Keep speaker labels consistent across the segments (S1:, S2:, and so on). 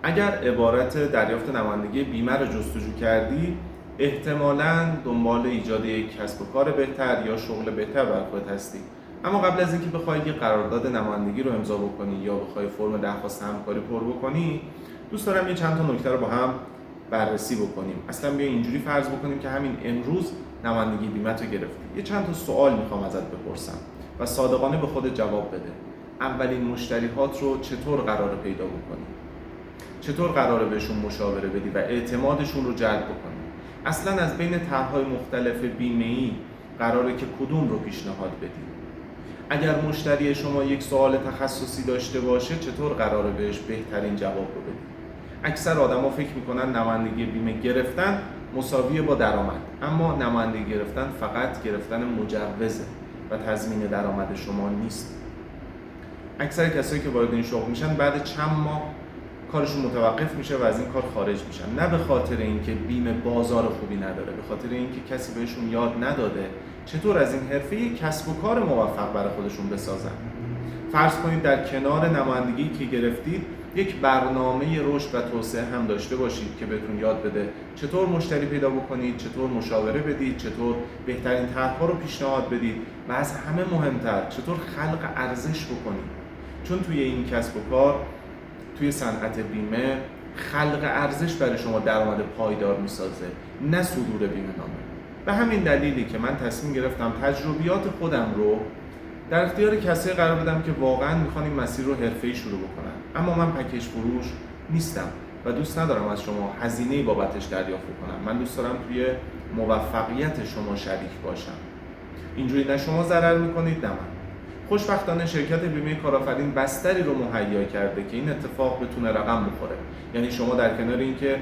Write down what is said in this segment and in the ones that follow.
S1: اگر عبارت دریافت نمایندگی بیمه رو جستجو کردی، احتمالاً دنبال ایجاد یک کسب و کار بهتر یا شغل بهتر برای خودت هستی. اما قبل از اینکه بخوای یه قرارداد نمایندگی رو امضا بکنی یا بخوای فرم درخواست همکاری پر بکنی، دوست دارم یه چند تا نکته رو با هم بررسی بکنیم. اصلا بیا اینجوری فرض بکنیم که همین امروز نمایندگی بیمه رو گرفتی. یه چند تا سوال میخوام ازت بپرسم و صادقانه به خودت جواب بده. اولین مشتریات رو چطور قراره پیدا بکنی؟ چطور قراره بهشون مشاوره بدی و اعتمادشون رو جلب بکنی؟ اصلا از بین طرح‌های مختلف بیمه‌ای قراره که کدوم رو پیشنهاد بدی؟ اگر مشتری شما یک سوال تخصصی داشته باشه، چطور قراره بهش بهترین جواب رو بدی؟ اکثر آدما فکر میکنن نمایندگی بیمه گرفتن مساویه با درآمد، اما نمایندگی گرفتن فقط گرفتن مجوزه و تضمین درآمد شما نیست. اکثر کسایی که وارد این شغل میشن بعد چند ماه کارشون متوقف میشه و از این کار خارج میشن، نه به خاطر اینکه بیمه بازار خوبی نداره، به خاطر اینکه کسی بهشون یاد نداده چطور از این حرفه یک کسب و کار موفق برای خودشون بسازن. فرض کنید در کنار نمایندگی که گرفتید یک برنامه رشد و توسعه هم داشته باشید که بهتون یاد بده چطور مشتری پیدا بکنید، چطور مشاوره بدید، چطور بهترین طرح‌ها رو پیشنهاد بدید و از همه مهمتر چطور خلق ارزش بکنید. چون توی این کسب و کار، توی صنعت بیمه، خلق ارزش برای شما درآمد پایدار میسازه، نه صدور بیمه نامه. به همین دلیلی که من تصمیم گرفتم تجربیات خودم رو در اختیار کسایی قرار بدم که واقعا میخوان این مسیر رو حرفه‌ای شروع بکنن. اما من پکیج فروش نیستم و دوست ندارم از شما هزینه‌ای بابتش دریافت کنم. من دوست دارم توی موفقیت شما شریک باشم. اینجوری نه شما ضرر میکنید نه من. خوشبختانه شرکت بیمه کارآفرین بستری رو مهیا کرده که این اتفاق بتونه رقم بخوره. یعنی شما در کنار اینکه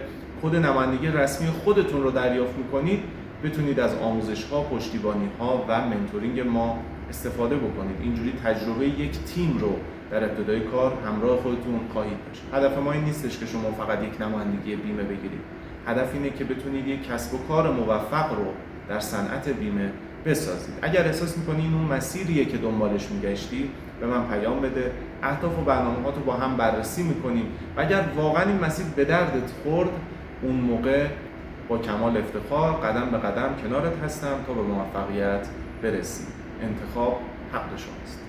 S1: کد نمایندگی رسمی خودتون رو دریافت میکنید، بتونید از آموزش‌ها، پشتیبانی‌ها و منتورینگ ما استفاده بکنید. اینجوری تجربه یک تیم رو در ابتدای کار همراه خودتون خواهید داشت. هدف ما این نیستش که شما فقط یک نمایندگی بیمه بگیرید. هدف اینه که بتونید یک کسب و کار موفق رو در صنعت بیمه بسازید. اگر احساس می‌کنید این اون مسیریه که دنبالش می‌گشتی، به من پیام بده. اهداف و برنامه‌هات رو با هم بررسی می‌کنیم و اگر واقعا این مسیر به دردت خورد، اون موقع با کمال افتخار قدم به قدم کنارت هستم تا به موفقیت برسی. انتخاب حق شماست.